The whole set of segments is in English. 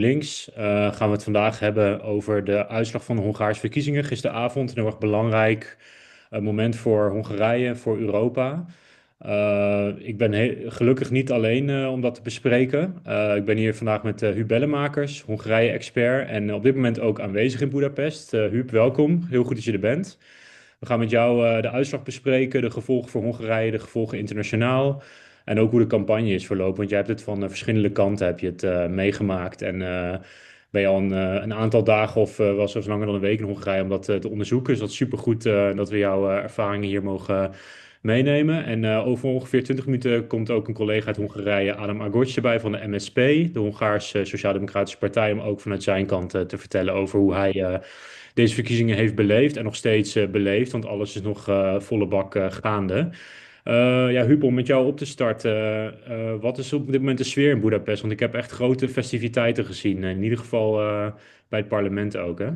Links gaan we het vandaag hebben over de uitslag van de Hongaarse verkiezingen gisteravond. Een heel erg belangrijk moment voor Hongarije, voor Europa. Ik ben gelukkig niet alleen om dat te bespreken. Ik ben hier vandaag met Huub Bellemakers, Hongarije-expert en op dit moment ook aanwezig in Budapest. Huub, welkom. Heel goed dat je er bent. We gaan met jou de uitslag bespreken, de gevolgen voor Hongarije, de gevolgen internationaal. En ook hoe de campagne is verlopen. Want jij hebt het van verschillende kanten heb je het, meegemaakt. En ben je al een aantal dagen of wel zelfs langer dan een week in Hongarije om dat te onderzoeken. Dus dat is supergoed dat we jouw ervaringen hier mogen meenemen. En over ongeveer 20 minuten komt ook een collega uit Hongarije, Adam Agocs, erbij van de MSP, de Hongaarse Sociaal-Democratische Partij, om ook vanuit zijn kant te vertellen over hoe hij deze verkiezingen heeft beleefd en nog steeds beleeft, want alles is nog volle bak gaande. Ja, Huub, om met jou op te starten, wat is op dit moment de sfeer in Budapest? Want ik heb echt grote festiviteiten gezien, in ieder geval bij het parlement ook, hè?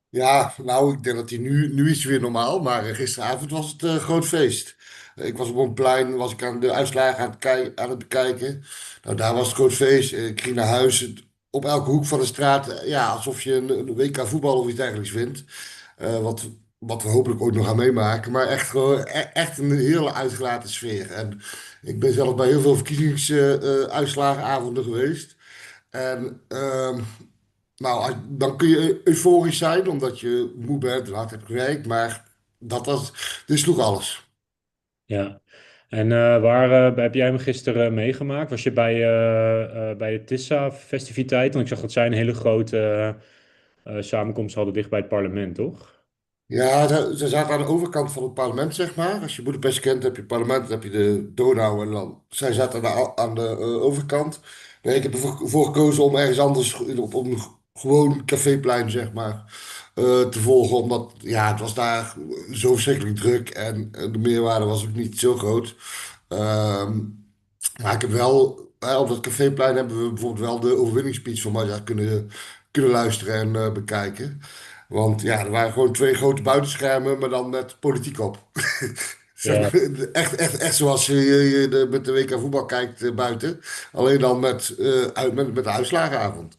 Ja, nou, ik denk dat hij nu is het weer normaal, maar gisteravond was het groot feest. Ik was op een plein, was ik aan de uitslagen aan het bekijken. Nou, daar was het groot feest. Ik ging naar huis. Op elke hoek van de straat, ja, alsof je een WK voetbal of iets dergelijks vindt. Wat we hopelijk ooit nog gaan meemaken. Maar echt, gewoon, echt een hele uitgelaten sfeer. En ik ben zelf bij heel veel verkiezingsuitslagenavonden geweest. En nou, dan kun je euforisch zijn omdat je moe bent en hard hebt gewerkt, maar dit sloeg alles. Ja. En waar heb jij hem gisteren meegemaakt? Was je bij de Tisza-festiviteit? Want ik zag dat zij een hele grote samenkomst hadden dicht bij het parlement, toch? Ja, ze zaten aan de overkant van het parlement, zeg maar. Als je Budapest kent, heb je het parlement, dan heb je de Donau en dan... Zij zaten aan de overkant. Nee, ik heb ervoor gekozen om ergens anders op een gewoon caféplein, zeg maar, te volgen. Omdat, ja, het was daar zo verschrikkelijk druk en de meerwaarde was ook niet zo groot. Ehm, maar ik heb wel, op dat caféplein hebben we bijvoorbeeld wel de overwinningsspeech van Magyar kunnen luisteren en bekijken. Want ja, er waren gewoon twee grote buitenschermen, maar dan met politiek op. Zeg Ja, maar, echt zoals je met de WK voetbal kijkt buiten. Alleen dan met de uitslagenavond.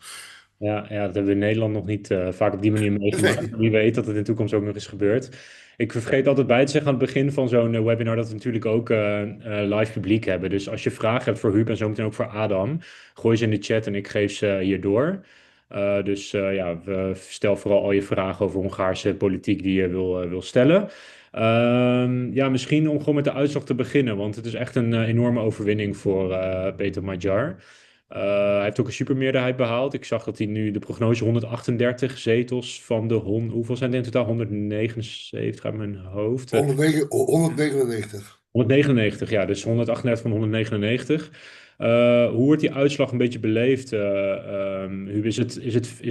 ja, dat hebben we in Nederland nog niet vaak op die manier meegemaakt. Nee. Wie weet dat het in de toekomst ook nog eens gebeurt. Ik vergeet altijd bij te zeggen aan het begin van zo'n webinar dat we natuurlijk ook live publiek hebben. Dus als je vragen hebt voor Huub en zometeen ook voor Adam, gooi ze in de chat en ik geef ze hier door. Ja, stel vooral al je vragen over Hongaarse politiek die je wil stellen. Ja, misschien om gewoon met de uitslag te beginnen, want het is echt een enorme overwinning voor Peter Magyar. Hij heeft ook een supermeerderheid behaald. Ik zag dat hij nu de prognose 138 zetels van de hoeveel zijn het in totaal? 179 uit mijn hoofd. 199. 199, ja, dus 138 van 199. Hoe wordt die uitslag een beetje beleefd? Huub, is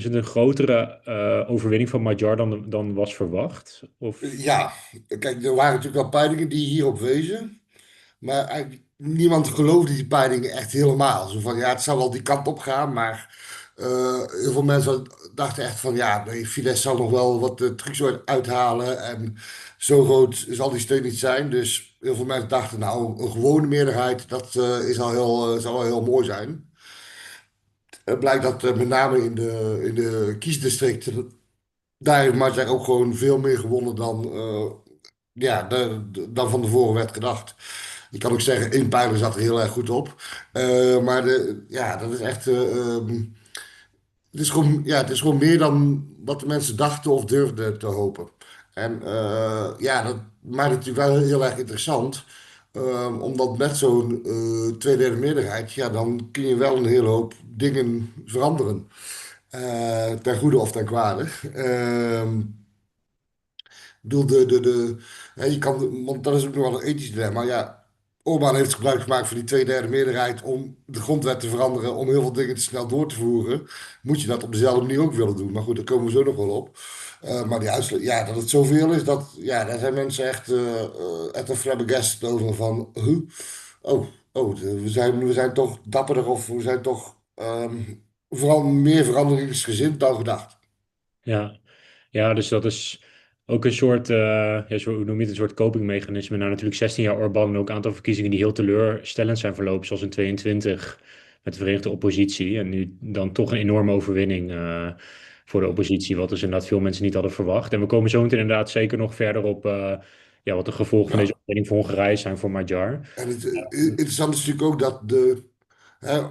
het een grotere overwinning van Magyar dan was verwacht? Of... Ja, kijk, er waren natuurlijk wel peilingen die hierop wezen. Maar eigenlijk niemand geloofde die peilingen echt helemaal. Zo van, ja, het zou wel die kant op gaan, maar heel veel mensen dachten echt van, ja, nee, Fidesz zal nog wel wat trucs uithalen en zo groot zal die steun niet zijn. Dus heel veel mensen dachten, nou, een gewone meerderheid, dat zal wel heel mooi zijn. Het blijkt dat met name in de kiesdistricten, daar heeft Mazar ook gewoon veel meer gewonnen dan, ja, dan van tevoren werd gedacht. Je kan ook zeggen, één pijler zat er heel erg goed op. Maar ja, dat is echt. Het is gewoon meer dan wat de mensen dachten of durfden te hopen. En ja, dat maakt het natuurlijk wel heel erg interessant. Omdat met zo'n tweederde meerderheid, ja, dan kun je wel een hele hoop dingen veranderen. Ten goede of ten kwade. Ik bedoel, hè, want dat is ook nog wel een ethisch dilemma. Ja, Orbán heeft gebruik gemaakt van die tweederde meerderheid om de grondwet te veranderen, om heel veel dingen te snel door te voeren. Moet je dat op dezelfde manier ook willen doen? Maar goed, daar komen we zo nog wel op. Maar die uitslag, ja, dat het zoveel is, ja, daar zijn mensen echt een flabbergasted over van, huh? We zijn toch dapperder of we zijn toch vooral meer veranderingsgezind dan gedacht. Ja. Ja, dus dat is ook een soort, ja, hoe noem je het, een soort copingmechanisme. Nou, natuurlijk 16 jaar Orbán en ook een aantal verkiezingen die heel teleurstellend zijn verlopen, zoals in 22. met de Verenigde Oppositie. En nu dan toch een enorme overwinning voor de oppositie, wat dus inderdaad veel mensen niet hadden verwacht. En we komen zo meteen inderdaad zeker nog verder op ja, wat de gevolgen van deze Ja. overwinning voor Hongarije zijn voor Magyar. En het interessante is natuurlijk ook dat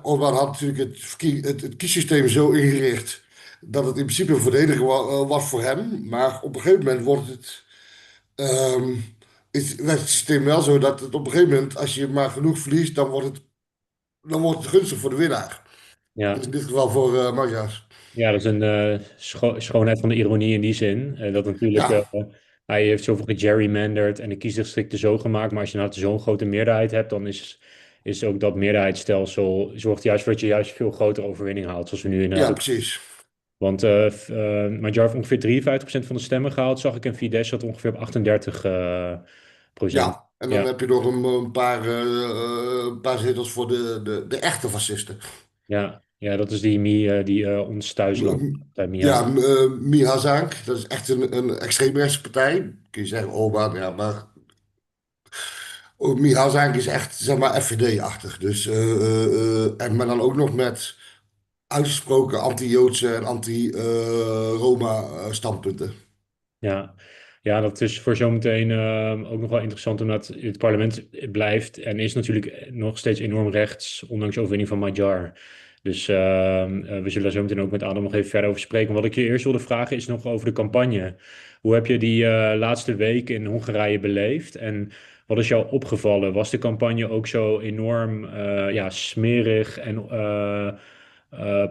Orbán had natuurlijk het kiessysteem zo ingericht dat het in principe voordelig was voor hem. Maar op een gegeven moment wordt ehm, werd het systeem wel zo dat het op een gegeven moment, als je maar genoeg verliest, dan wordt het gunstig voor de winnaar. Dus Ja. in dit geval voor Magyars. Ja, dat is een schoonheid van de ironie in die zin. Dat natuurlijk, Ja, hij heeft zoveel gegerrymanderd en de kiesdistricten zo gemaakt. Maar als je nou zo'n grote meerderheid hebt, dan is ook dat meerderheidsstelsel zorgt juist voor dat je juist veel grotere overwinning haalt. Zoals we nu inderdaad ja, ook. precies. Want Magyar heeft ongeveer 53% van de stemmen gehaald, zag ik. En Fidesz zat ongeveer op 38 procent. Ja, en dan Ja, heb je nog een paar zetels voor de echte fascisten. ja, ja, dat is die ons thuisland. Ja, Mihazank, dat is echt een extreemrechtse partij. Kun je zeggen, Orbán, ja, maar Mihazank is echt, zeg maar, FVD-achtig. Dus, en maar dan ook nog met uitgesproken anti-Joodse en anti-Roma standpunten. Ja. Ja, dat is voor zometeen ook nog wel interessant, omdat het parlement blijft en is natuurlijk nog steeds enorm rechts, ondanks de overwinning van Magyar. Dus we zullen daar zo meteen ook met Adam nog even verder over spreken. Wat ik je eerst wilde vragen is nog over de campagne. Hoe heb je die laatste week in Hongarije beleefd? En wat is jou opgevallen? Was de campagne ook zo enorm ja, smerig en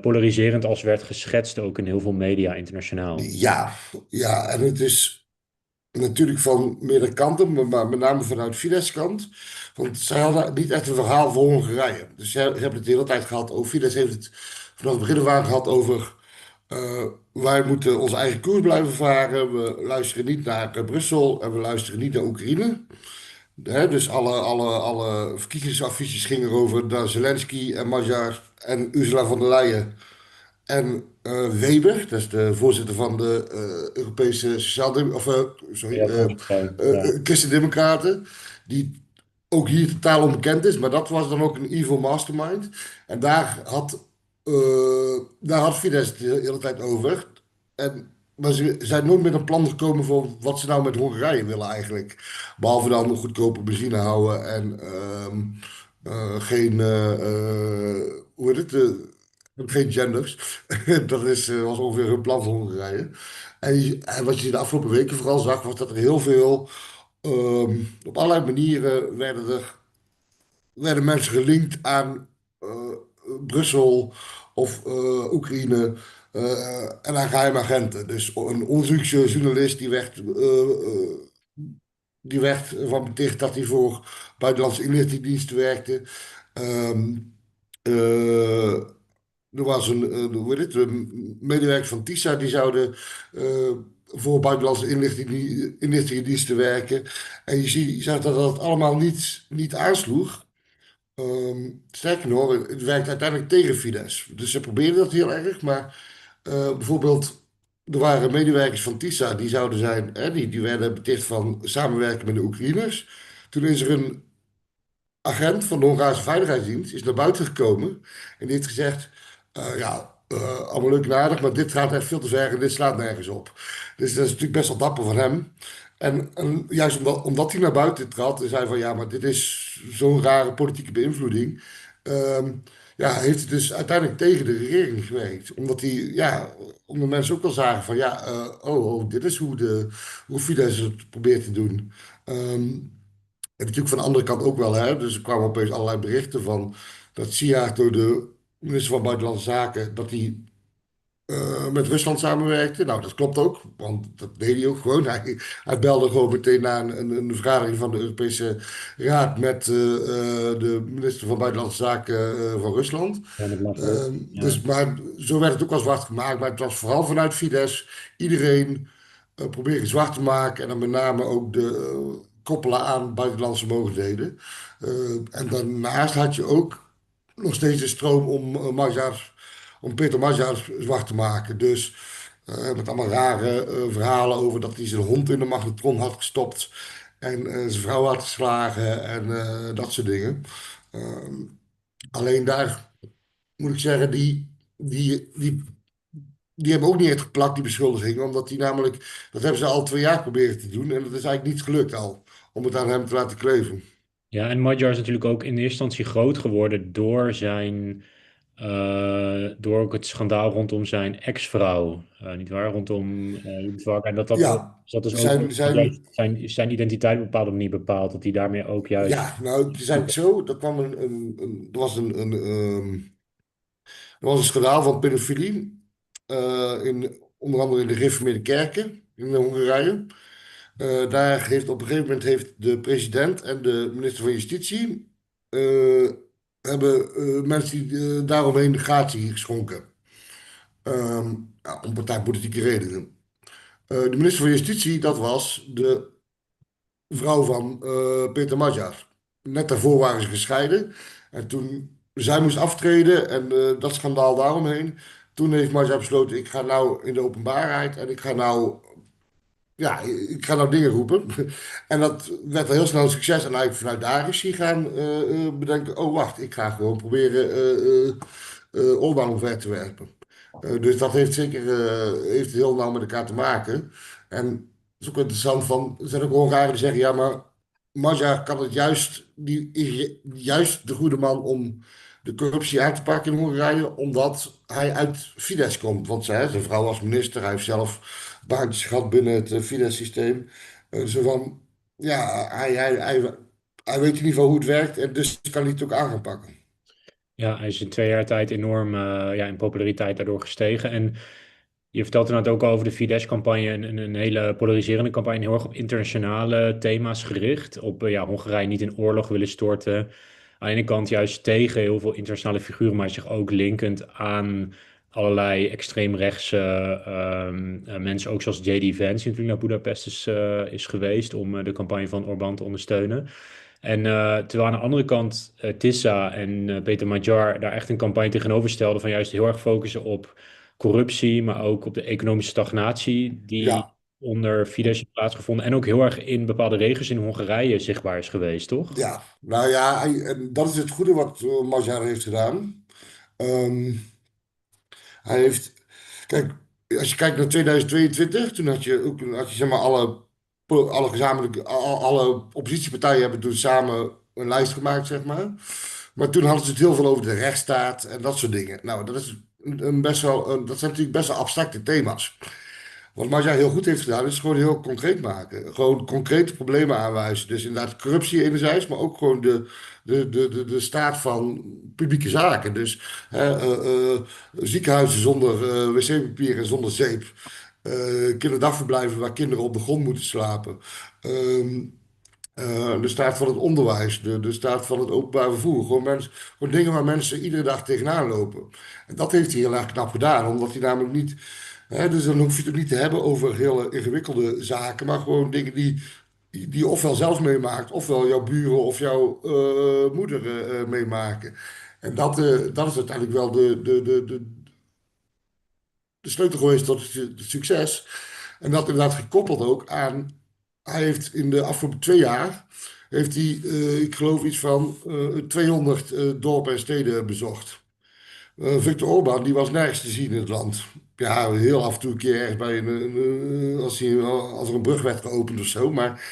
polariserend als werd geschetst, ook in heel veel media internationaal? Ja, ja, en het is natuurlijk van meerdere kanten, maar met name vanuit Fidesz kant. Want zij hadden niet echt een verhaal voor Hongarije. Dus ze hebben het de hele tijd gehad over, Fidesz heeft het vanaf het begin af aan gehad over wij moeten onze eigen koers blijven varen. We luisteren niet naar Brussel en we luisteren niet naar Oekraïne. Dus alle verkiezingsadvies gingen over naar Zelensky en Magyar en Ursula von der Leyen. En Weber, dat is de voorzitter van de Europese Ja, volgens mij. Ja. Christen-Democraten, die ook hier totaal onbekend is, maar dat was dan ook een evil mastermind. En daar had Fidesz het de hele tijd over. Maar ze zijn nooit met een plan gekomen voor wat ze nou met Hongarije willen eigenlijk. Behalve dan goedkope benzine houden en geen, hoe heet het, geen genders. Dat was ongeveer hun plan voor Hongarije. En wat je de afgelopen weken vooral zag, was dat er heel veel, op allerlei manieren werden mensen gelinkt aan Brussel of Oekraïne en aan geheime agenten. Dus een onderzoeksjournalist die werd van beticht dat hij voor buitenlandse inlichtingendiensten werkte. Ehm, eh, er was hoe heet het, een medewerker van Tisza die zouden voor buitenlandse inlichtingendiensten werken. En je zag dat dat allemaal niet aansloeg. Sterker nog, het werkt uiteindelijk tegen Fidesz. Dus ze probeerden dat heel erg. Maar bijvoorbeeld, er waren medewerkers van Tisza die zouden zijn, die werden beticht van samenwerken met de Oekraïners. Toen is er een agent van de Hongaarse Veiligheidsdienst is naar buiten gekomen en die heeft gezegd, allemaal leuk en aardig, maar dit gaat echt veel te ver en dit slaat nergens op. Dus dat is natuurlijk best wel dapper van hem. En juist omdat hij naar buiten trad en zei van ja, maar dit is zo'n rare politieke beïnvloeding, ehm, ja, heeft het dus uiteindelijk tegen de regering gewerkt. Omdat mensen ook wel zagen van ja, dit is hoe Fidesz het probeert te doen. En natuurlijk van de andere kant ook wel, hè. Dus er kwamen opeens allerlei berichten van dat Sijaard door de minister van Buitenlandse Zaken, dat hij met Rusland samenwerkte. Nou, dat klopt ook, want dat deed hij ook gewoon. Hij belde gewoon meteen na een vergadering van de Europese Raad met de minister van Buitenlandse Zaken van Rusland. Ja, met Lavrov. Ja. Maar zo werd het ook al zwart gemaakt. Maar het was vooral vanuit Fidesz iedereen proberen zwart te maken. En dan met name ook koppelen aan buitenlandse mogelijkheden. En daarnaast had je ook nog steeds een stroom om Peter Magyar zwart te maken. Dus met allemaal rare verhalen over dat hij zijn hond in de magnetron had gestopt. En zijn vrouw had geslagen en dat soort dingen. Alleen daar. moet ik zeggen, die hebben ook niet echt geplakt, die beschuldigingen. Omdat die namelijk, dat hebben ze al 2 jaar proberen te doen. En dat is eigenlijk niet gelukt al, om het aan hem te laten kleven. Ja, en Magyar is natuurlijk ook in eerste instantie groot geworden door door ook het schandaal rondom zijn ex-vrouw, niet waar? Rondom Vark. En Ja, dat dus ook zijn, juist zijn, zijn identiteit op een bepaalde manier bepaalt, dat hij daarmee ook juist. ja, nou, het is eigenlijk zo. Er kwam er was er was een schandaal van pedofilie. Onder andere in de gereformeerde kerken in Hongarije. Daar heeft op een gegeven moment heeft de president en de minister van Justitie eh, hebben mensen die daaromheen gratie geschonken. Ja, om partijpolitieke redenen. De minister van Justitie, dat was de vrouw van Peter Magyar. Net daarvoor waren ze gescheiden. En toen zij moest aftreden en dat schandaal daaromheen. Toen heeft Magyar besloten, ik ga nou in de openbaarheid en ik ga nou dingen roepen. En dat werd al heel snel een succes. En eigenlijk vanuit daar is hij gaan bedenken, oh wacht, ik ga gewoon proberen Orbán omver te werpen. Dus dat heeft zeker heeft heel nauw met elkaar te maken. En het is ook interessant van, er zijn ook Hongaren die zeggen, ja, maar Magyar kan het juist, die is juist de goede man om de corruptie aan te pakken in Hongarije, omdat hij uit Fidesz komt. Want zijn vrouw was minister, hij heeft zelf baantjes gehad binnen het Fidesz-systeem. Zo van, ja, hij weet in ieder geval hoe het werkt en dus kan hij het ook aan gaan pakken. Ja, hij is in 2 jaar tijd enorm in populariteit daardoor gestegen. En je vertelt inderdaad ook al over de Fidesz-campagne, een hele polariserende campagne, heel erg op internationale thema's gericht. Op Hongarije niet in oorlog willen storten. Aan de ene kant juist tegen heel veel internationale figuren, maar zich ook linkend aan allerlei extreemrechtse mensen, ook zoals J.D. Vance, die natuurlijk naar Budapest is geweest om de campagne van Orbán te ondersteunen. En terwijl aan de andere kant Tisza en Peter Magyar daar echt een campagne tegenover stelden van juist heel erg focussen op corruptie, maar ook op de economische stagnatie die Ja, onder Fidesz heeft plaatsgevonden en ook heel erg in bepaalde regio's in Hongarije zichtbaar is geweest, toch? ja. Nou ja, en dat is het goede wat Magyar heeft gedaan. Ehm, Hij heeft, kijk, als je kijkt naar 2022, toen had je zeg maar alle gezamenlijke, alle oppositiepartijen hebben toen samen een lijst gemaakt, zeg maar. Maar toen hadden ze het heel veel over de rechtsstaat en dat soort dingen. Nou, dat is dat zijn natuurlijk best wel abstracte thema's. Wat Marja heel goed heeft gedaan, is gewoon heel concreet maken. Gewoon concrete problemen aanwijzen. Dus inderdaad corruptie enerzijds, maar ook gewoon de staat van publieke zaken. Dus ziekenhuizen zonder wc-papier en zonder zeep. Kinderdagverblijven waar kinderen op de grond moeten slapen. Ehm, de staat van het onderwijs, de staat van het openbaar vervoer. Gewoon dingen waar mensen iedere dag tegenaan lopen. En dat heeft hij heel erg knap gedaan, omdat hij namelijk niet. Dus dan hoef je het ook niet te hebben over hele ingewikkelde zaken, maar gewoon dingen die je ofwel zelf meemaakt, ofwel jouw buren of jouw moeder meemaken. En dat is uiteindelijk wel de sleutel geweest tot het succes. En dat inderdaad gekoppeld ook aan. Hij heeft in de afgelopen 2 jaar. Heeft hij, ik geloof, iets van 200 dorpen en steden bezocht. Viktor Orbán, die was nergens te zien in het land. Ja, heel af en toe een keer ergens bij als er een brug werd geopend of zo. Maar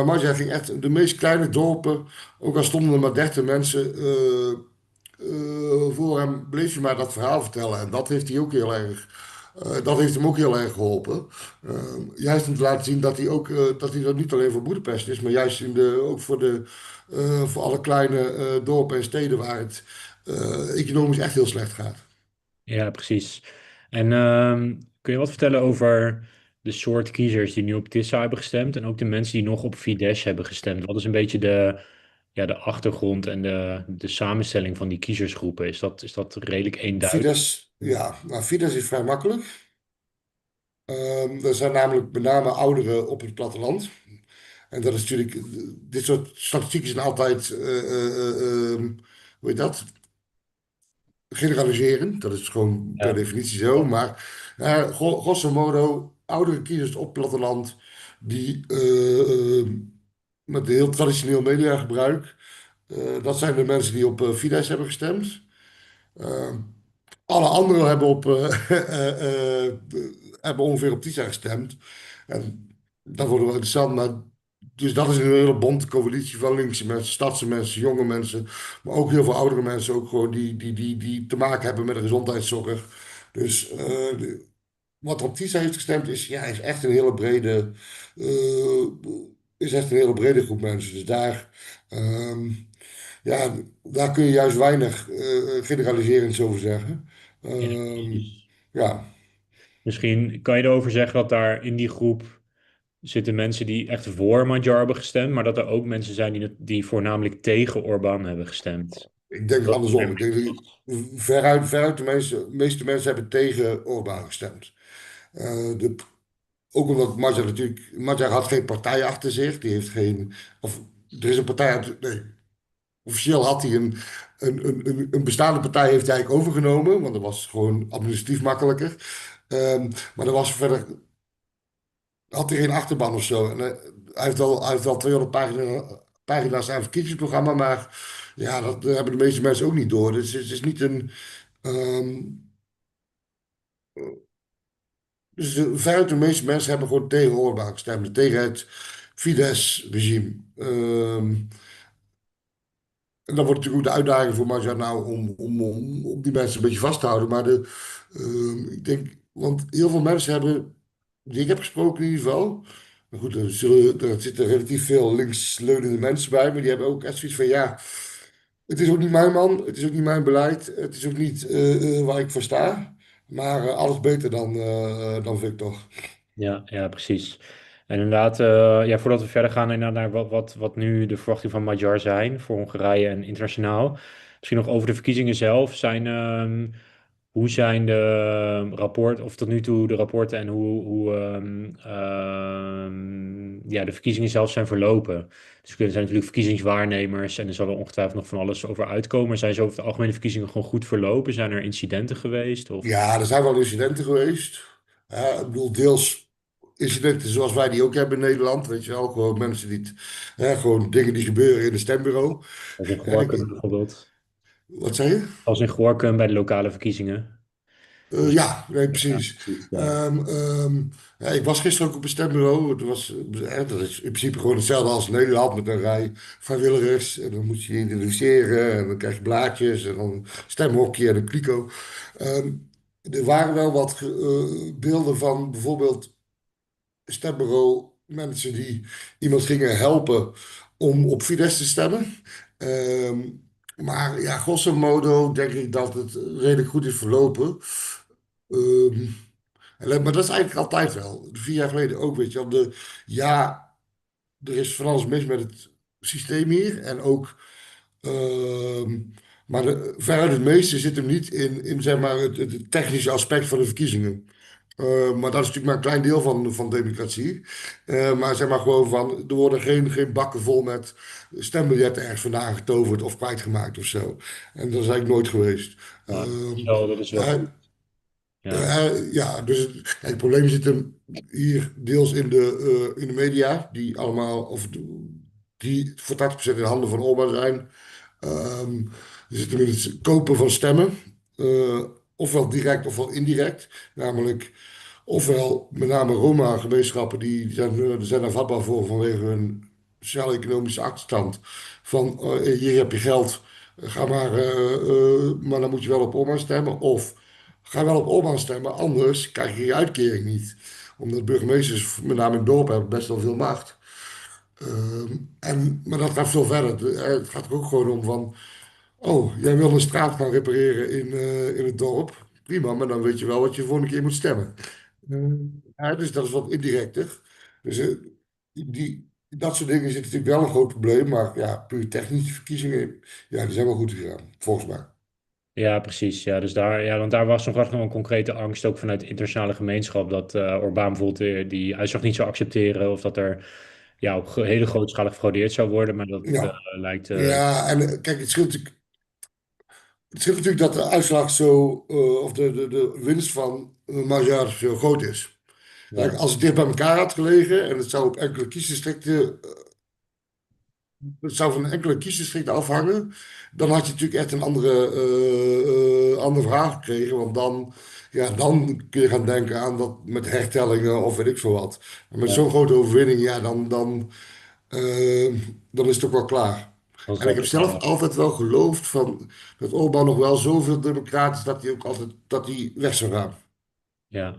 Magyar ging echt de meest kleine dorpen, ook al stonden er maar 30 mensen voor hem, bleef je maar dat verhaal vertellen. En dat heeft hij ook heel erg, dat heeft hem ook heel erg geholpen. Juist om te laten zien dat hij ook, dat hij dat niet alleen voor Boedapest is, maar juist ook voor alle kleine dorpen en steden waar het economisch echt heel slecht gaat. Ja, precies. En kun je wat vertellen over de soort kiezers die nu op Tisza hebben gestemd en ook de mensen die nog op Fidesz hebben gestemd? Wat is een beetje de achtergrond en de samenstelling van die kiezersgroepen? Is dat redelijk eenduidig? Fidesz, ja, nou, Fidesz is vrij makkelijk. Er zijn namelijk met name ouderen op het platteland. En dat is natuurlijk, dit soort statistieken zijn altijd, hoe heet dat? Generaliseren. Dat is gewoon per Ja. definitie zo. Maar grosso modo, oudere kiezers op het platteland die met heel traditioneel mediagebruik, dat zijn de mensen die op Fidesz hebben gestemd. Eh, Alle anderen hebben, hebben ongeveer op Tisza gestemd. En dat wordt wel interessant. Maar, dus dat is een hele bonte coalitie van linkse mensen, stadse mensen, jonge mensen. Maar ook heel veel oudere mensen. Ook gewoon die te maken hebben met de gezondheidszorg. Dus wat er op Tisza heeft gestemd is, ja, eh, is echt een hele brede groep mensen. Dus ehm, ja, daar kun je juist weinig generaliserend over zeggen. Ja, Ehm, precies. ja, Misschien kan je erover zeggen dat daar in die groep zitten mensen die echt voor Magyar hebben gestemd, maar dat er ook mensen zijn die voornamelijk tegen Orbán hebben gestemd. ik denk Dat andersom. Ik denk dat veruit de meeste mensen hebben tegen Orbán gestemd. De, ook omdat Magyar had geen partij achter zich. Die heeft geen, of er is een partij nee, officieel had hij een bestaande partij heeft hij eigenlijk overgenomen, want dat was gewoon administratief makkelijker. Maar er was verder had hij geen achterban of zo. En, hij heeft wel 200 pagina's aan verkiezingsprogramma, maar ja, dat hebben de meeste mensen ook niet door. Dus het is niet een. ehm, dus veruit de meeste mensen hebben gewoon tegen Orbán gestemd, tegen het Fidesz-regime. En dan wordt natuurlijk ook de uitdaging voor Marja nou om die mensen een beetje vast te houden. Maar ik denk, want heel veel mensen hebben, die ik heb gesproken in ieder geval. Maar goed, er zitten relatief veel linksleunende mensen bij, maar die hebben ook echt zoiets van ja, het is ook niet mijn man, het is ook niet mijn beleid, het is ook niet waar ik voor sta. Maar alles beter dan Victor. Ja, ja, precies. En inderdaad, ja, voordat we verder gaan inderdaad naar wat nu de verwachtingen van Magyar zijn voor Hongarije en internationaal. Misschien nog over de verkiezingen zelf. Hoe zijn de of tot nu toe de rapporten en ja, de verkiezingen zelf zijn verlopen? Dus er zijn natuurlijk verkiezingswaarnemers en er zal er ongetwijfeld nog van alles over uitkomen. Zijn ze over de algemene verkiezingen gewoon goed verlopen? Zijn er incidenten geweest? Of... Ja, er zijn wel incidenten geweest. Ik bedoel, deels incidenten zoals wij die ook hebben in Nederland. Weet je wel, gewoon mensen die, gewoon dingen die gebeuren in een stembureau. Als in En Gorkum bijvoorbeeld. wat zei je? Als in Gorkum bij de lokale verkiezingen. Dus, Ja, nee, ja, precies. precies, ja. Ehm, ehm, ja, ik was gisteren ook op een stembureau. Dat is in principe gewoon hetzelfde als in Nederland met een rij vrijwilligers. En dan moet je je identificeren en dan krijg je blaadjes en dan een stemhokje en een kliko. Ehm, er waren wel wat beelden van bijvoorbeeld stembureau mensen die iemand gingen helpen om op Fidesz te stemmen. Ehm, maar ja, grosso modo denk ik dat het redelijk goed is verlopen. Ehm, maar dat is eigenlijk altijd wel. 4 jaar geleden ook, weet je wel. Ja, er is van alles mis met het systeem hier. En ook, ehm, maar veruit het meeste zit hem niet in zeg maar, het technische aspect van de verkiezingen. Maar dat is natuurlijk maar een klein deel van democratie. Maar zeg maar gewoon van, er worden geen bakken vol met stembiljetten ergens vandaan getoverd of kwijtgemaakt of zo. En dat is eigenlijk nooit geweest. Nou, Ehm, dat is wel ja, goed. Ja, ja, dus het probleem zit hem hier deels in de media, die allemaal, die voor 80% in de handen van Orbán zijn. Ehm er zit hem in het kopen van stemmen, ofwel direct ofwel indirect. Namelijk, ofwel met name Roma-gemeenschappen, die zijn er vatbaar voor vanwege hun sociaal-economische achterstand. Van hier heb je geld, ga maar dan moet je wel op Orbán stemmen. Of ga wel op Orbán stemmen, anders krijg je je uitkering niet. Omdat burgemeesters, met name in het dorp, hebben best wel veel macht. Maar dat gaat veel verder. Het gaat er ook gewoon om van, oh, jij wil een straat gaan repareren in het dorp. Prima, maar dan weet je wel wat je volgende keer moet stemmen. Ja, dus dat is wat indirecter. Dus dat soort dingen zitten natuurlijk wel een groot probleem. Maar ja, puur technische verkiezingen, ja, die zijn wel goed gegaan, volgens mij. ja, precies. Ja, dus daar, ja, want daar was nog echt wel een concrete angst, ook vanuit de internationale gemeenschap, dat Orbán bijvoorbeeld die uitslag niet zou accepteren of dat er ja, op hele grootschalig gefraudeerd zou worden. Maar dat Ja, lijkt... ja en kijk, het scheelt natuurlijk dat de uitslag zo, of de winst van Magyar zo groot is. Kijk, ja, als het dicht bij elkaar had gelegen en het zou op enkele kiesdistricten Het zou van enkele kiesdistricten afhangen. Dan had je natuurlijk echt een ander verhaal gekregen. Want dan, ja, dan kun je gaan denken aan dat met hertellingen of weet ik veel wat. Maar met Ja, zo'n grote overwinning, ja, dan is het ook wel klaar. dan is En ik dat heb ook zelf wel. altijd wel geloofd van dat Orbán nog wel zoveel democraat is dat hij ook altijd dat hij weg zou gaan. Ja.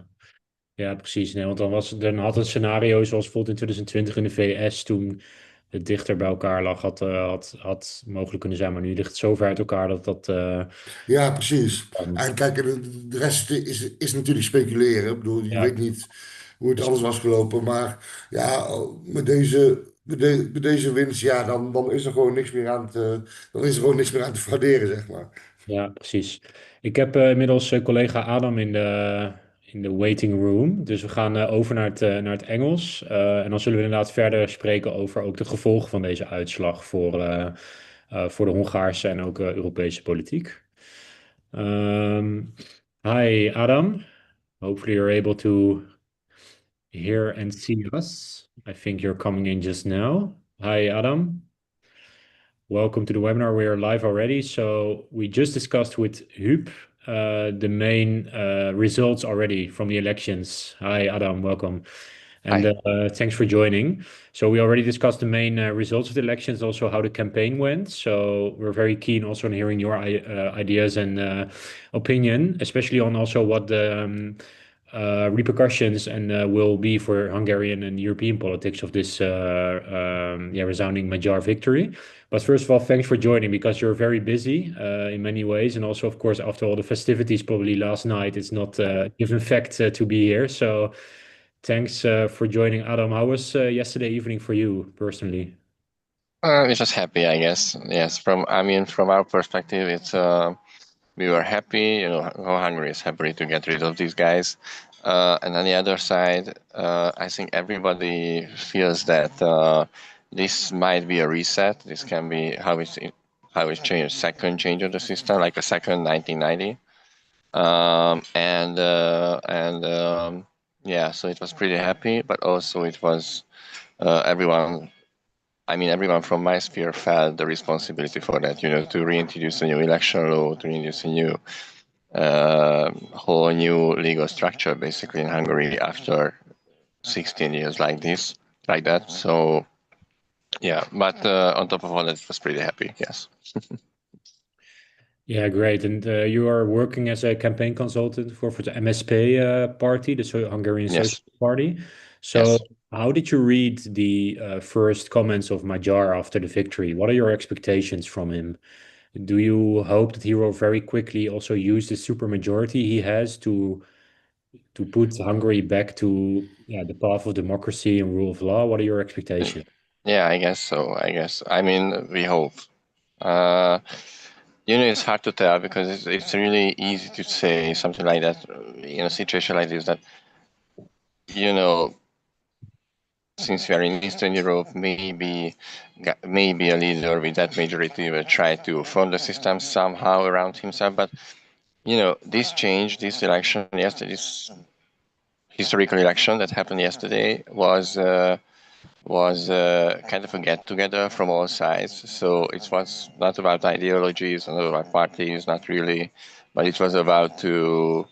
Ja, precies. Nee, want dan had het scenario zoals bijvoorbeeld in 2020 in de VS, toen het dichter bij elkaar lag, had mogelijk kunnen zijn. Maar nu ligt het zo ver uit elkaar dat dat Ja, precies. kan. En kijk, de rest is natuurlijk speculeren. Ik bedoel, je Ja, weet niet hoe het anders precies. was gelopen. Maar ja, met deze winst, ja, dan is er gewoon niks meer dan is er gewoon niks meer aan te waarderen, zeg maar. Ja, precies. Ik heb inmiddels collega Adam in de waiting room. Dus we gaan over naar het Engels. En dan zullen we inderdaad verder spreken over ook de gevolgen van deze uitslag voor de Hongaarse en ook Europese politiek. Hi, Adam. Hopefully you're able to hear and see us. I think you're coming in just now. Hi, Adam. Welcome to the webinar. We are live already. So we just discussed with Huub the main results already from the elections. Hi, Adam. Welcome. And Hi. thanks for joining. So we already discussed the main results of the elections, also how the campaign went. So we're very keen also on hearing your ideas and opinion, especially on also what the repercussions and will be for Hungarian and European politics of this resounding Magyar victory. But first of all, thanks for joining because you're very busy in many ways. And also, of course, after all the festivities probably last night, it's not a given fact to be here. So thanks for joining, Adam. How was yesterday evening for you personally? We're just happy, I guess. Yes, from our perspective, it's we were happy. Hungary is happy to get rid of these guys. And on the other side, I think everybody feels that this might be a reset. This can be how it's changed, second change of the system, like a second 1990. Yeah, so it was pretty happy, but also it was everyone. Everyone from my sphere felt the responsibility for that, to reintroduce a new election law, to reintroduce a new, whole new legal structure, basically, in Hungary after 16 years like that. So, yeah, but on top of all that, it was pretty happy, yes. Yeah, great. And you are working as a campaign consultant for the MSP party, the Hungarian Yes, Socialist Party. So, yes. how did you read the first comments of Magyar after the victory? What are your expectations from him? Do you hope that he will very quickly also use the supermajority he has to put Hungary back to the path of democracy and rule of law? What are your expectations? Yeah, I guess so. We hope. Uh, it's hard to tell because it's really easy to say something like that in a situation like this that, you know, since we are in Eastern Europe, maybe a leader with that majority will try to form the system somehow around himself. But this election yesterday, this historical election that happened yesterday was kind of a get together from all sides. So it was not about ideologies, not about parties, not really, but it was about you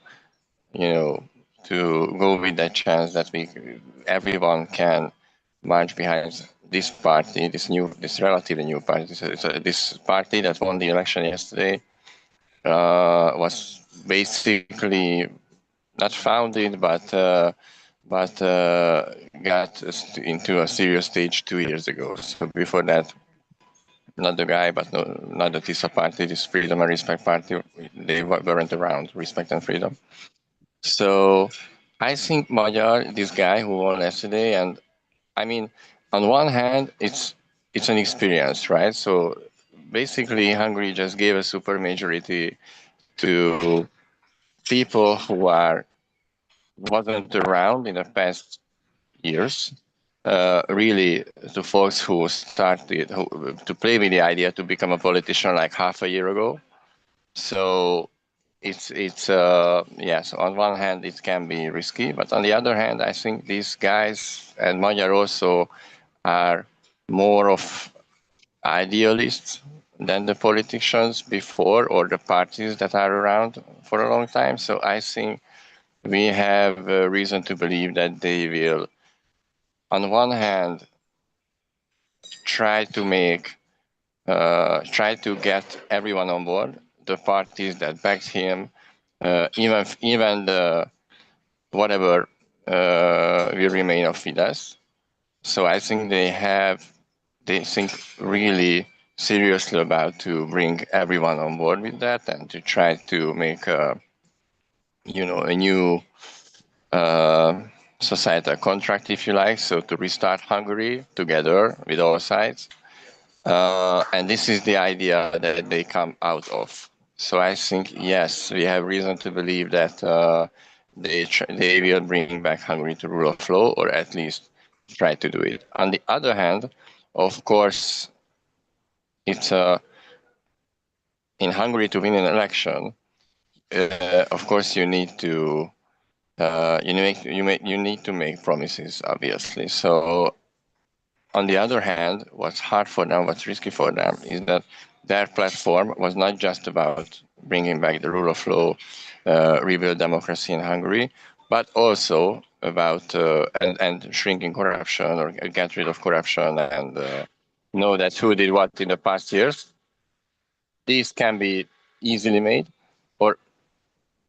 know to go with that chance that everyone can march behind this party, this relatively new party. This party that won the election yesterday was basically not founded, but got into a serious stage 2 years ago. So before that, not the guy, but no, not the Tisza party, this Freedom and Respect party, they weren't around, Respect and Freedom. So I think Magyar, this guy who won yesterday, and on one hand, it's an experience, right? So basically, Hungary just gave a super majority to people who wasn't around in the past years. Really, to folks who started to play with the idea to become a politician like half a year ago. So yes. On one hand, it can be risky, but on the other hand, I think these guys and Magyar also are more of idealists than the politicians before or the parties that are around for a long time. So I think we have reason to believe that they will, on one hand, try to get everyone on board, the parties that backed him, even the whatever will remain of Fidesz. So I think they think really seriously about to bring everyone on board with that and to try to make a new societal contract, if you like, so to restart Hungary together with all sides. And this is the idea that they come out of. So I think, yes, we have reason to believe that they will bring back Hungary to rule of law, or at least try to do it. On the other hand, of course, it's in Hungary to win an election. Of course, you need to need to make promises, obviously. So, on the other hand, what's hard for them, what's risky for them, is that their platform was not just about bringing back the rule of law, rebuild democracy in Hungary, but also about and shrinking corruption or get rid of corruption and know that who did what in the past years. These can be easily made or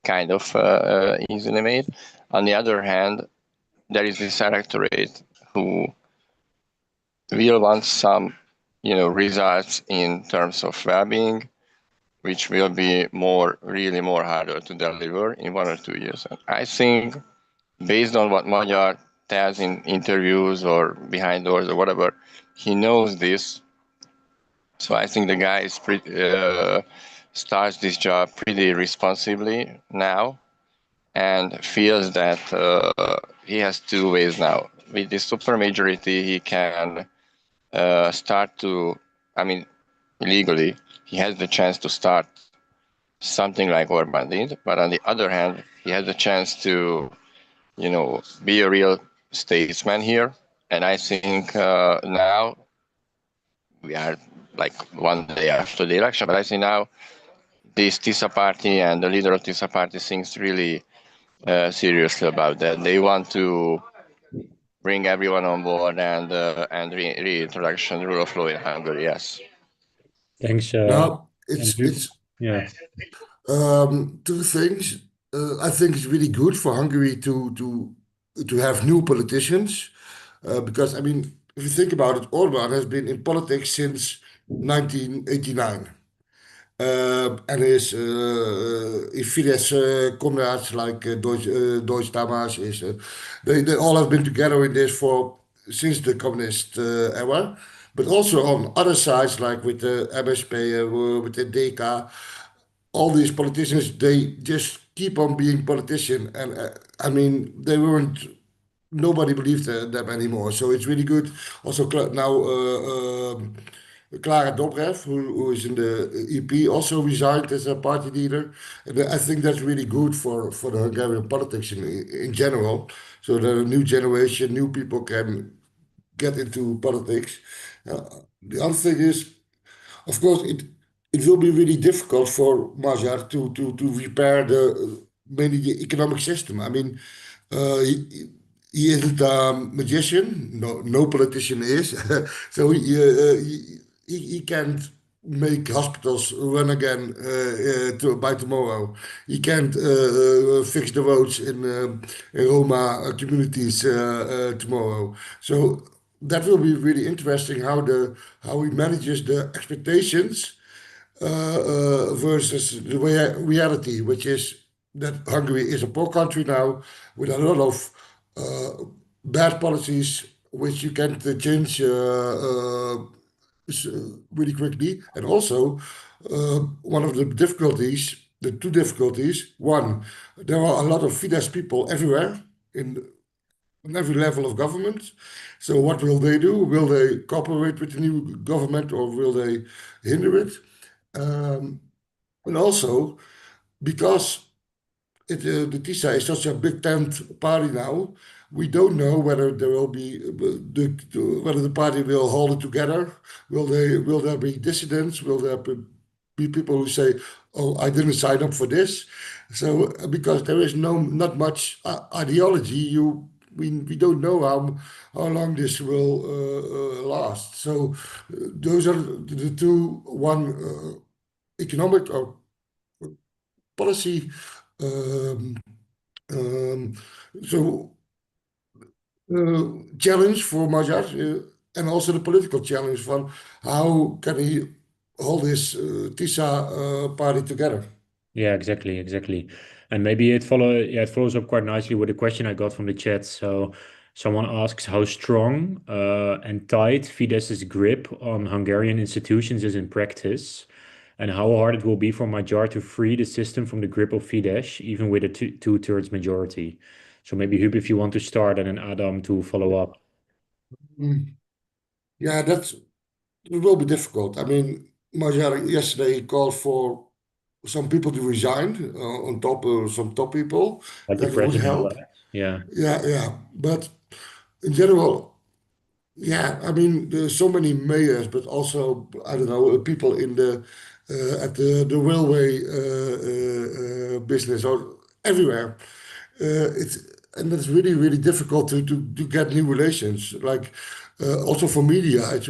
kind of easily made. On the other hand, there is this electorate who will want some, results in terms of well-being, which will be really more harder to deliver in 1 or 2 years. And I think, based on what Magyar tells in interviews or behind doors or whatever, he knows this. So I think the guy is starts this job pretty responsibly now and feels that he has 2 ways now. With this supermajority, he can start to, legally, he has the chance to start something like Orbán did, but on the other hand, he has the chance to, be a real statesman here. And I think now we are like 1 day after the election, but I think now this Tisza party and the leader of Tisza party thinks really seriously about that. They want to bring everyone on board and reintroduction rule of law in Hungary. Yes. Thanks. Now, and yeah. 2 things. I think it's really good for Hungary to have new politicians, because if you think about it, Orbán has been in politics since 1989. And his Fidesz comrades like Deutsch Tamás they all have been together in this since the communist era, but also on other sides like with the MSP, with the DK, all these politicians, they just keep on being politician, and they weren't. Nobody believed them anymore. So it's really good. Also now. Clara Dobrev, who is in the EP, also resigned as a party leader. And I think that's really good for the Hungarian politics in general. So that a new generation, new people can get into politics. The other thing is, of course, it will be really difficult for Magyar to repair mainly the economic system. He isn't a magician. No politician is. So he can't make hospitals run again by tomorrow. He can't fix the roads in Roma communities tomorrow. So that will be really interesting how he manages the expectations versus the reality, which is that Hungary is a poor country now with a lot of bad policies, which you can't change really quickly. And also, one of the 2 difficulties, one, there are a lot of Fidesz people everywhere on every level of government. So what will they do? Will they cooperate with the new government or will they hinder it? And also, because the Tisza is such a big tent party now, we don't know whether there will be whether the party will hold it together. Will there be dissidents? Will there be people who say, "Oh, I didn't sign up for this"? So because there is not much ideology, we don't know how long this will last. So those are the two: one economic or policy. Um, um, so challenge for Magyar, and also the political challenge from how can he hold his Tisza party together. Yeah, exactly. And maybe it follows up quite nicely with a question I got from the chat. So someone asks how strong and tight Fidesz's grip on Hungarian institutions is in practice, and how hard it will be for Magyar to free the system from the grip of Fidesz, even with a two-thirds majority. So maybe Huub, if you want to start, and then Adam to follow up. Mm. Yeah, it will be difficult. I mean, Magyar yesterday called for some people to resign on top of some top people. Like the That would president, help. right? Yeah. Yeah. But in general, yeah, I mean, there's so many mayors, but also, I don't know, people in the at the railway business or everywhere. It's and it's really difficult to get new relations. Like also for media, it's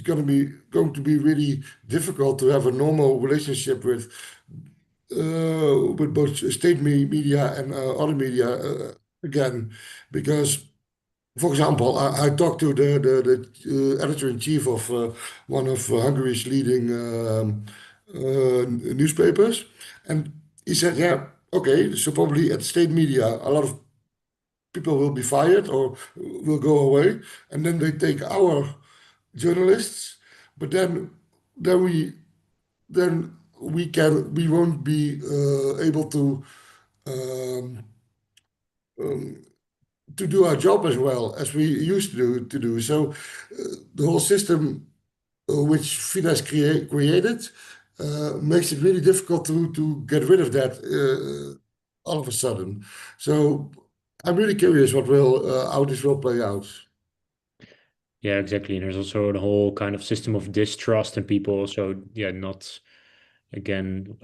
going to be really difficult to have a normal relationship with both media and other media again, because. For example, I talked to the editor-in-chief of one of Hungary's leading newspapers, and he said, "Yeah, okay, so probably at state media, a lot of people will be fired or will go away, and then they take our journalists, but then we we won't be able um, um, to do our job as well as we used to do. So the whole system which Fidesz created makes it really difficult to get rid of that all of a sudden. So I'm really curious how this will play out. Yeah, exactly. And there's also the whole kind of system of distrust in people. So yeah, not again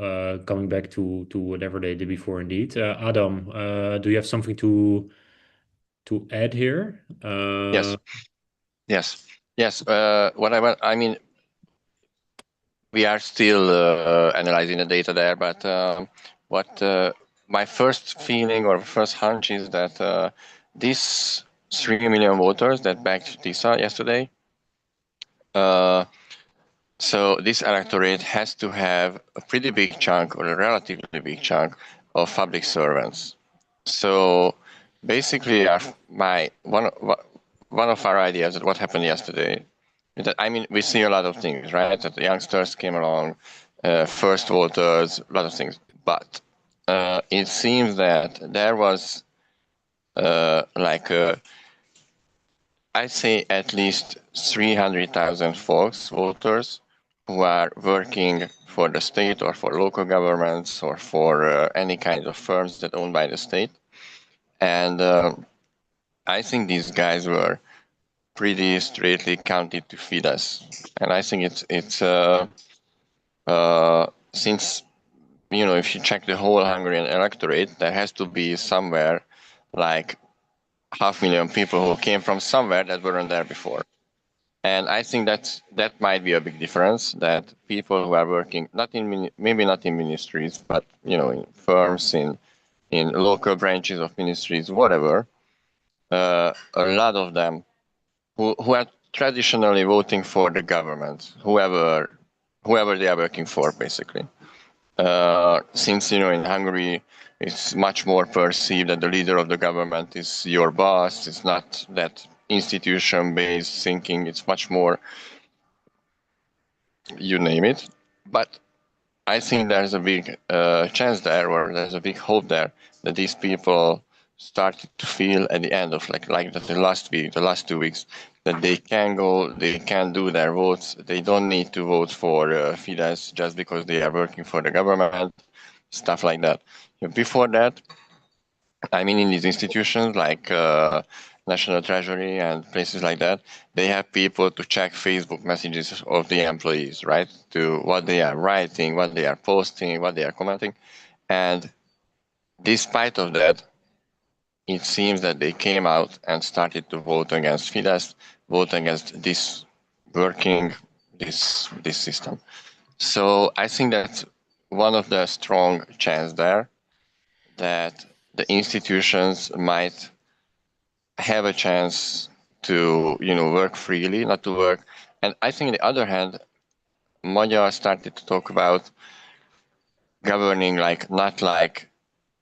coming back to whatever they did before. Indeed, Adam, do you have something to add here? Yes. I mean, we are still analyzing the data there, but what my first feeling or first hunch is that these 3 million voters that backed Tisza yesterday, so this electorate has to have a pretty big chunk or a relatively big chunk of public servants. So basically, one of our ideas of what happened yesterday is that, I mean, we see a lot of things, right? That the youngsters came along, first voters, a lot of things. But it seems that there was I'd say at least 300,000 folks, voters, who are working for the state or for local governments or for any kind of firms that owned by the state. And I think these guys were pretty straightly counted to Fidesz. And I think it's since, if you check the whole Hungarian electorate, there has to be somewhere like 500,000 people who came from somewhere that weren't there before. And I think that might be a big difference, that people who are working maybe not in ministries, but in firms, in local branches of ministries, whatever, a lot of them who are traditionally voting for the government, whoever they are working for, basically. Since in Hungary it's much more perceived that the leader of the government is your boss. It's not that institution-based thinking. It's much more, you name it. But I think there's a big chance there, or there's a big hope there, that these people started to feel at the end of the last week, the last 2 weeks, that they can go, they can do their votes. They don't need to vote for Fidesz just because they are working for the government, stuff like that. Before that, I mean, in these institutions like National Treasury and places like that, they have people to check Facebook messages of the employees, right? To what they are writing, what they are posting, what they are commenting. And despite of that, it seems that they came out and started to vote against Fidesz, vote against this working, this system. So I think that's one of the strong chance there that the institutions might have a chance to, work freely, not to work. And I think on the other hand, Magyar started to talk about governing not like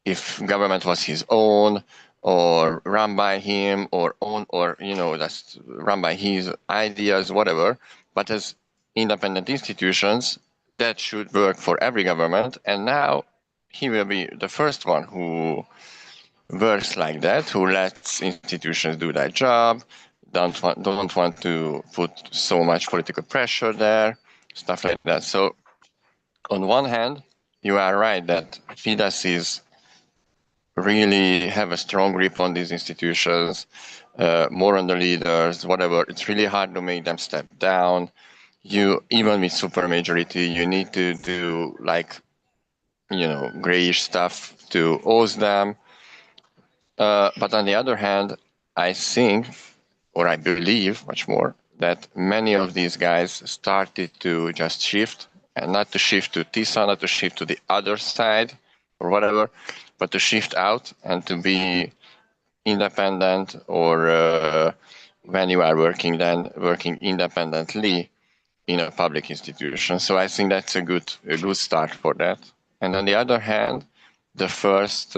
if government was his own or run by him or own or that's run by his ideas, whatever, but as independent institutions that should work for every government. And now he will be the first one who works like that, who lets institutions do their job, don't want to put so much political pressure there, stuff like that. So on one hand, you are right that Fidesz is really have a strong grip on these institutions, more on the leaders, whatever. It's really hard to make them step down. You, even with supermajority, you need to do grayish stuff to oust them. But on the other hand, I think, or I believe much more, that many of these guys started to just shift, and not to shift to Tisza, not to shift to the other side or whatever, but to shift out and to be independent, or when you are working, then working independently in a public institution. So I think that's a good start for that. And on the other hand, the first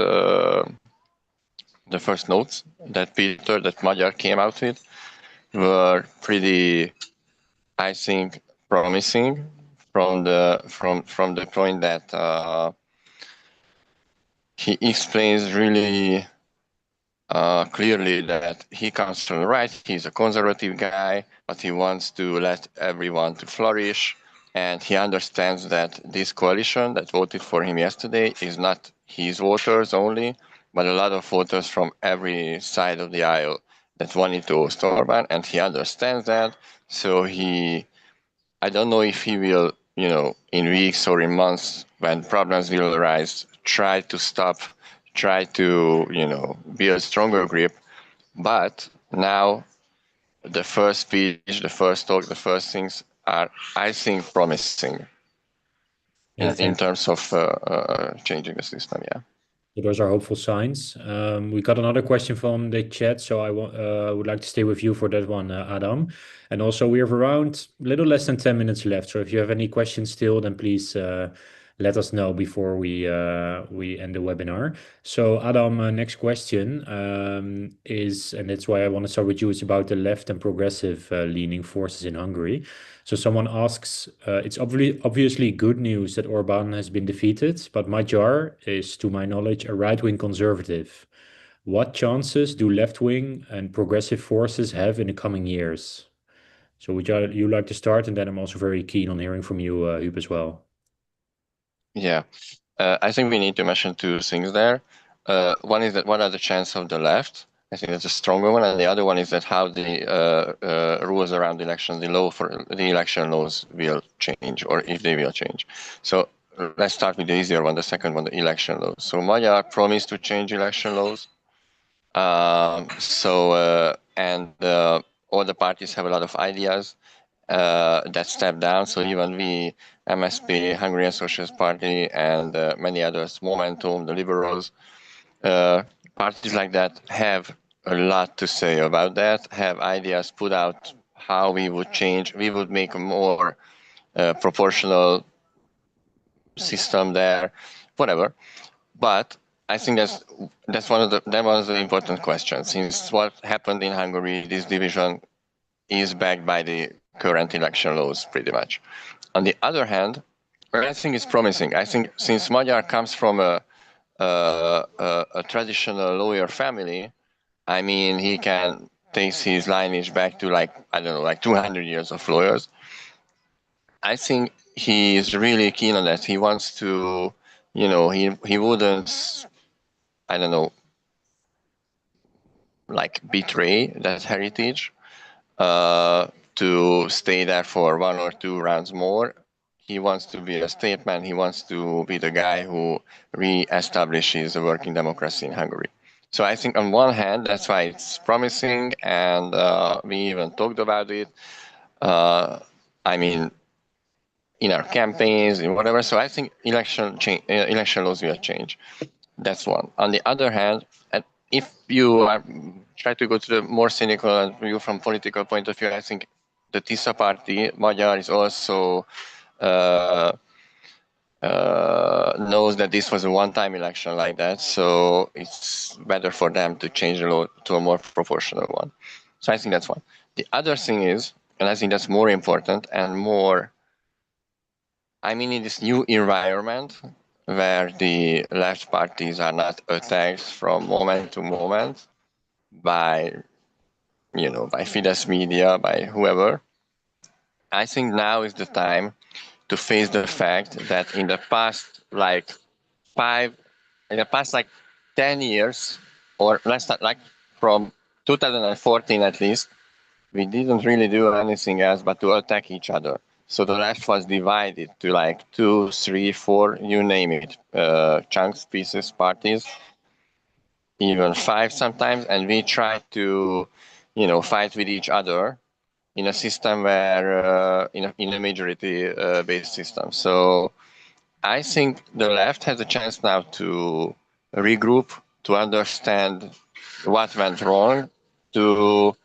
notes that Magyar came out with were pretty, I think, promising from the point that he explains really clearly that he comes from the right. He's a conservative guy, but he wants to let everyone to flourish. And he understands that this coalition that voted for him yesterday is not his voters only, but a lot of voters from every side of the aisle that wanted to oust Orbán, and he understands that. So I don't know if he will, in weeks or in months when problems will arise, try to, build stronger grip. But now the first speech, the first talk, the first things are, I think, promising in terms of changing the system, yeah. So those are hopeful signs. We got another question from the chat, so I would like to stay with you for that one, Adam. And also, we have around a little less than 10 minutes left. So if you have any questions still, then please let us know before we end the webinar. So Adam, next question is, and that's why I want to start with you, is about the left and progressive leaning forces in Hungary. So someone asks, it's obviously good news that Orbán has been defeated, but Magyar is, to my knowledge, a right-wing conservative. What chances do left-wing and progressive forces have in the coming years? So would you like to start? And then I'm also very keen on hearing from you, Huub, as well. Yeah, I think we need to mention two things there. One is that what are the chances of the left? I think that's a stronger one, and the other one is that how the rules around the election, the law for the election laws will change, or if they will change. So let's start with the easier one, the second one, the election laws. So Magyar promised to change election laws. All the parties have a lot of ideas that step down. So even we, MSP, Hungarian Socialist Party, and many others, Momentum, the Liberals, parties like that have a lot to say about that, have ideas, put out how we would change. We would make a more proportional system there, whatever. But I think that's one of the important questions. Since what happened in Hungary, this division is backed by the current election laws, pretty much. On the other hand, I think it's promising. I think since Magyar comes from a traditional lawyer family, I mean, he can take his lineage back to 200 years of lawyers. I think he is really keen on that. He wants to, he wouldn't, like betray that heritage to stay there for 1 or 2 rounds more. He wants to be a statesman. He wants to be the guy who re-establishes a working democracy in Hungary. So I think on one hand, that's why it's promising, and we even talked about it. I mean, in our campaigns, in whatever. So I think election laws will change. That's one. On the other hand, if you try to go to the more cynical view from political point of view, I think the Tisza party, Magyar, is also knows that this was a one-time election like that, so it's better for them to change the law to a more proportional one. So I think that's one. The other thing is, and I think that's more important and more, I mean, in this new environment where the left parties are not attacked from moment to moment by, by Fidesz media, by whoever, I think now is the time to face the fact that in the past, 10 years, or let's start from 2014 at least, we didn't really do anything else but to attack each other. So the left was divided to 2, 3, 4, you name it, chunks, pieces, parties, even 5 sometimes, and we tried to, fight with each other in a system where, in a majority-based system. So I think the left has a chance now to regroup, to understand what went wrong, to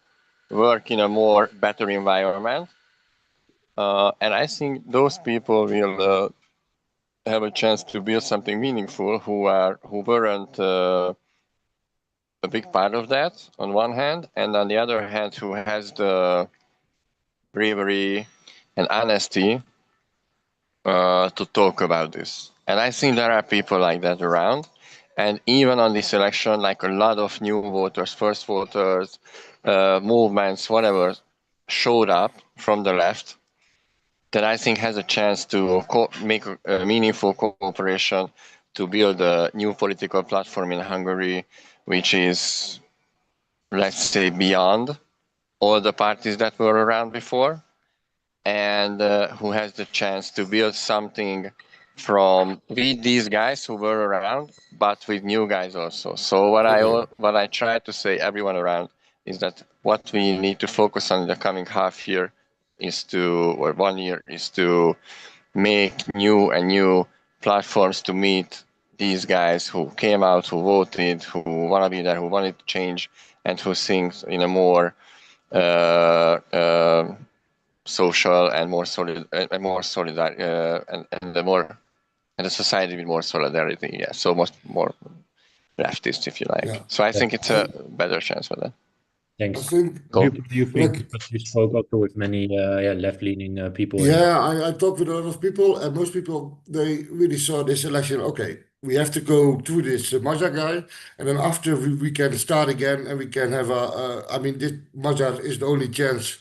work in a more better environment. And I think those people will have a chance to build something meaningful who weren't a big part of that on one hand, and on the other hand, who has the bravery and honesty to talk about this. And I think there are people like that around. And even on this election, a lot of new voters, first voters, movements, whatever, showed up from the left that I think has a chance to make a meaningful cooperation to build a new political platform in Hungary, which is, let's say, beyond all the parties that were around before, and who has the chance to build something with these guys who were around, but with new guys also. So what I try to say everyone around is that what we need to focus on in the coming half year or 1 year is to make new platforms to meet these guys who came out, who voted, who want to be there, who wanted to change, and who think in a more social and more solid, and a society with more solidarity. Yeah, so much more leftist, if you like. Yeah. So I think it's a better chance for that. Thanks. I think, you think you spoke also with many left-leaning people? Yeah, I talked with a lot of people, and most people, they really saw this election, okay, we have to go through this Magyar guy, and then after we can start again, and we can have this Magyar is the only chance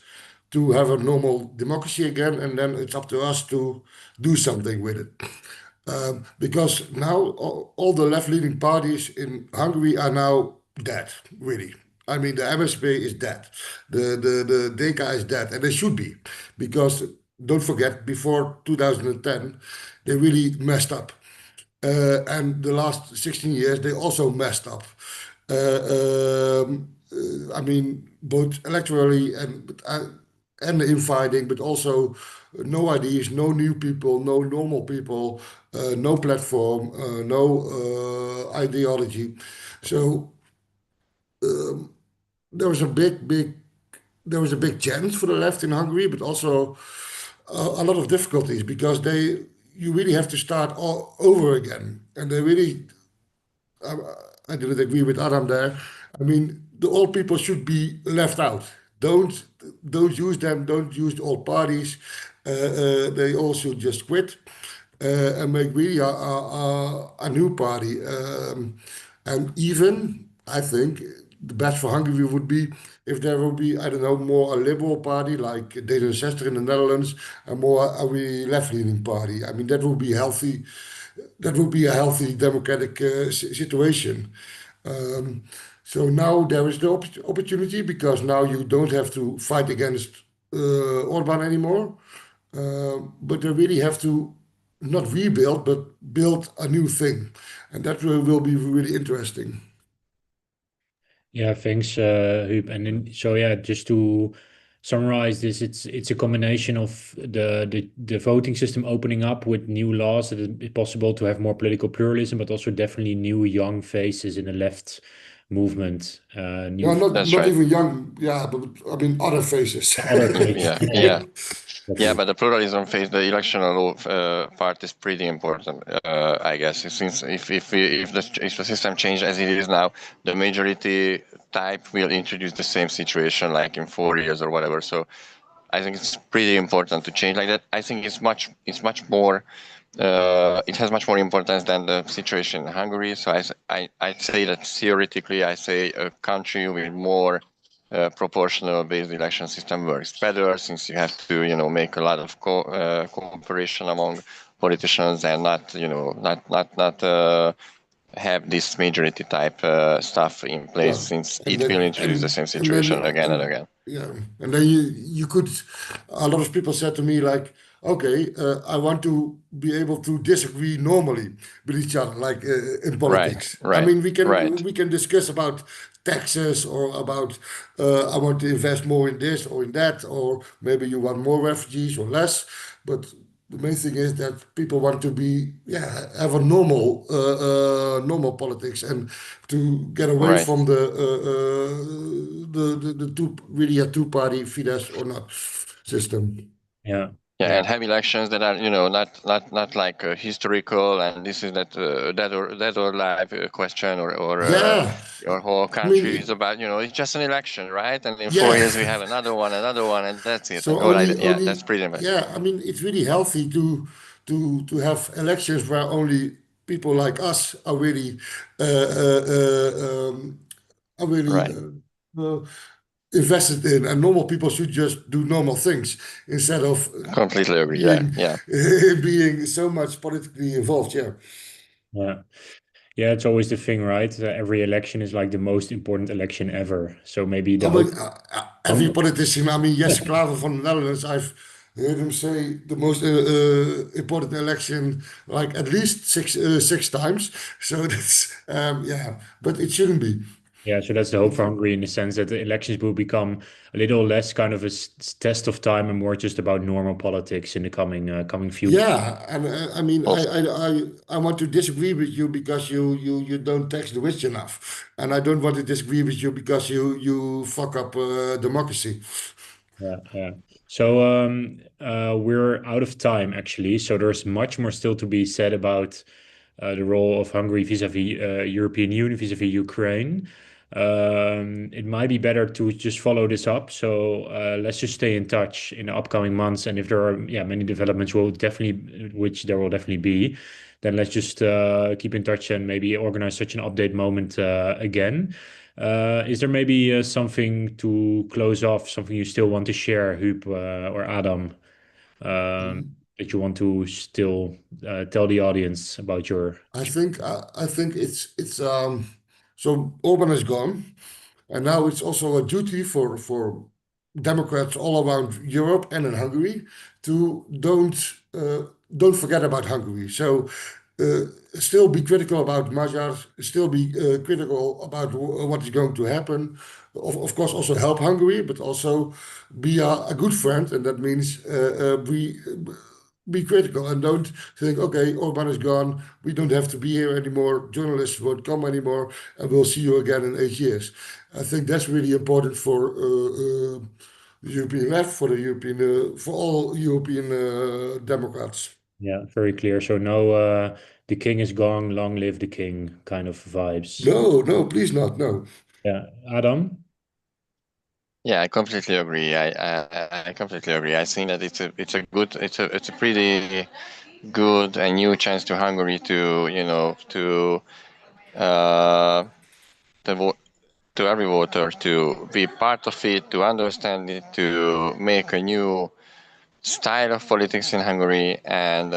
to have a normal democracy again, and then it's up to us to do something with it. Because now all the left-leaning parties in Hungary are now dead, really. I mean, the MSP is dead. The DK is dead, and they should be, because don't forget, before 2010, they really messed up. And the last 16 years, they also messed up. Both electorally and infighting, but also no ideas, no new people, no normal people, no platform, no ideology. So there was a big challenge for the left in Hungary, but also a lot of difficulties, because you really have to start all over again, and they really. I didn't agree with Adam there. I mean, the old people should be left out. Don't use them. Don't use the old parties. They all should just quit and make really a new party. And even, I think, the best for Hungary would be if there would be, I don't know, more a liberal party like D66 in the Netherlands, and more a really left-leaning party. I mean, that would be healthy. That would be a healthy democratic situation. So now there is the opportunity because now you don't have to fight against Orban anymore, but they really have to not rebuild but build a new thing, and that will be really interesting. Yeah, thanks, Huub. And then, so yeah, just to summarize this, it's a combination of the voting system opening up with new laws that it's possible to have more political pluralism, but also definitely new young faces in the left movement, new No, not That's not right. even young, yeah, but I mean other faces. other faces. Yeah, yeah. Yeah, Exactly. but the pluralism phase, the electoral part is pretty important, I guess. Since if the system changes as it is now, the majority type will introduce the same situation like in 4 years or whatever. So I think it's pretty important to change like that. I think it's much more. It has much more importance than the situation in Hungary. So I say that theoretically, I say a country with more proportional based election system works better, since you have to make a lot of cooperation among politicians and not have this majority type stuff in place, Yeah, since and it will then introduce the same and then situation again and again. yeah, and then you could. A lot of people said to me like, okay, I want to be able to disagree normally with each other, like in Right, politics. I right, mean, right, we can discuss about taxes or about I want to invest more in this or in that, or maybe you want more refugees or less, but. The main thing is that people want to be, yeah, have a normal politics and to get away right. from the two really a two-party Fidesz or not system. Yeah, Yeah, yeah, and have elections that are, not like historical, and this is that or live question, or Yeah, your whole I mean, country is about, it's just an election, right? And in four yeah. years we have another one, and that's it, and So go like that. Yeah, that's pretty much. yeah. I mean, it's really healthy to have elections where only people like us are really are really Right. invested in, and normal people should just do normal things instead of Completely agree. Yeah, being yeah. being so much politically involved. Yeah. yeah. Yeah, it's always the thing, right? Every election is like the most important election ever. So maybe the I mean, hope. every politician, I mean, Jesse Klaver from the Netherlands, I've heard him say the most important election like at least six times. So that's, yeah, but it shouldn't be. Yeah, so that's the hope for Hungary in the sense that the elections will become a little less kind of a test of time and more just about normal politics in the coming few. Yeah, and I mean, Well, I want to disagree with you because you don't tax the rich enough, and I don't want to disagree with you because you fuck up democracy. Yeah, yeah. So we're out of time actually. So there's much more still to be said about the role of Hungary vis-a-vis European Union, vis-a-vis Ukraine. It might be better to just follow this up. So let's just stay in touch in the upcoming months. And if there are many developments, which there will definitely be, then let's just keep in touch and maybe organize such an update moment again. Is there maybe something to close off, something you still want to share, Huub or Adam, that you want to still tell the audience about your I think it's so Orban is gone, and now it's also a duty for Democrats all around Europe and in Hungary to don't forget about Hungary. So uh, still be critical about Magyar, still be critical about what is going to happen. Of course, also help Hungary, but also be a good friend, and that means be critical and don't think, okay, Orban is gone, we don't have to be here anymore, journalists won't come anymore, and we'll see you again in 8 years. I think that's really important for the European left, for the European, for all European Democrats. yeah, very clear. So no, the king is gone, long live the king kind of vibes. No, no, please not, no. Yeah, Adam. yeah, I completely agree. I completely agree. I think that it's a pretty good and new chance to Hungary to uh, the vo- to every voter to be part of it, to understand it, to make a new style of politics in Hungary, and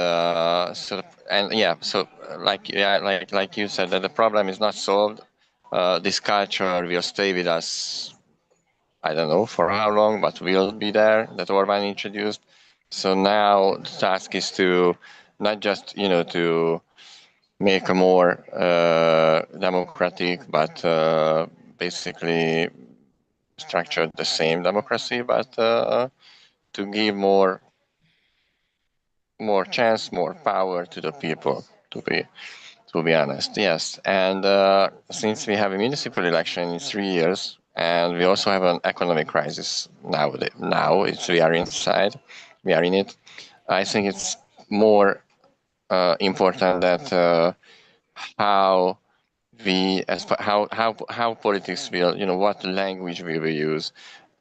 so like you said, that the problem is not solved, this culture will stay with us. I don't know for how long, but will be there, that Orbán introduced. So now the task is to not just, to make a more democratic, but basically structure the same democracy, but to give more chance, more power to the people, to be honest. Yes, and since we have a municipal election in 3 years, and we also have an economic crisis now we are in it. I think it's more important that how politics will, what language we will use.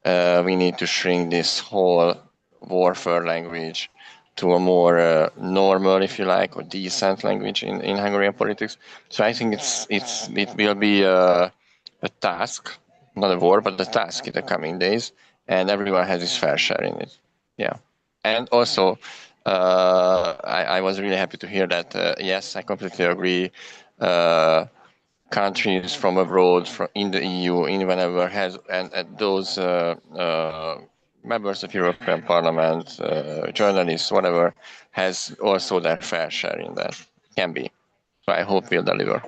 We need to shrink this whole warfare language to a more normal, if you like, or decent language in Hungarian politics. So I think it will be a task, not a war, but a task in the coming days, and everyone has his fair share in it. Yeah, and also I was really happy to hear that. Yes, I completely agree. Countries from abroad, in the EU, in whenever and those members of European Parliament, journalists, whatever, has also their fair share in that. Can be. So I hope we'll deliver.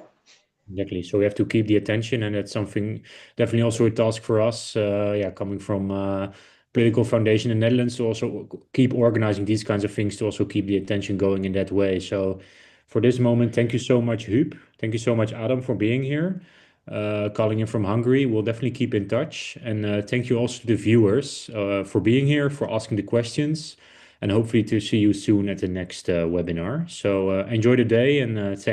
Exactly. So we have to keep the attention, and that's something definitely also a task for us. Coming from political foundation in the Netherlands, to also keep organizing these kinds of things, to also keep the attention going in that way. So for this moment, thank you so much, Huub. Thank you so much, Adam, for being here, calling in from Hungary. We'll definitely keep in touch. And thank you also to the viewers for being here, for asking the questions, and hopefully to see you soon at the next webinar. So enjoy the day, and thank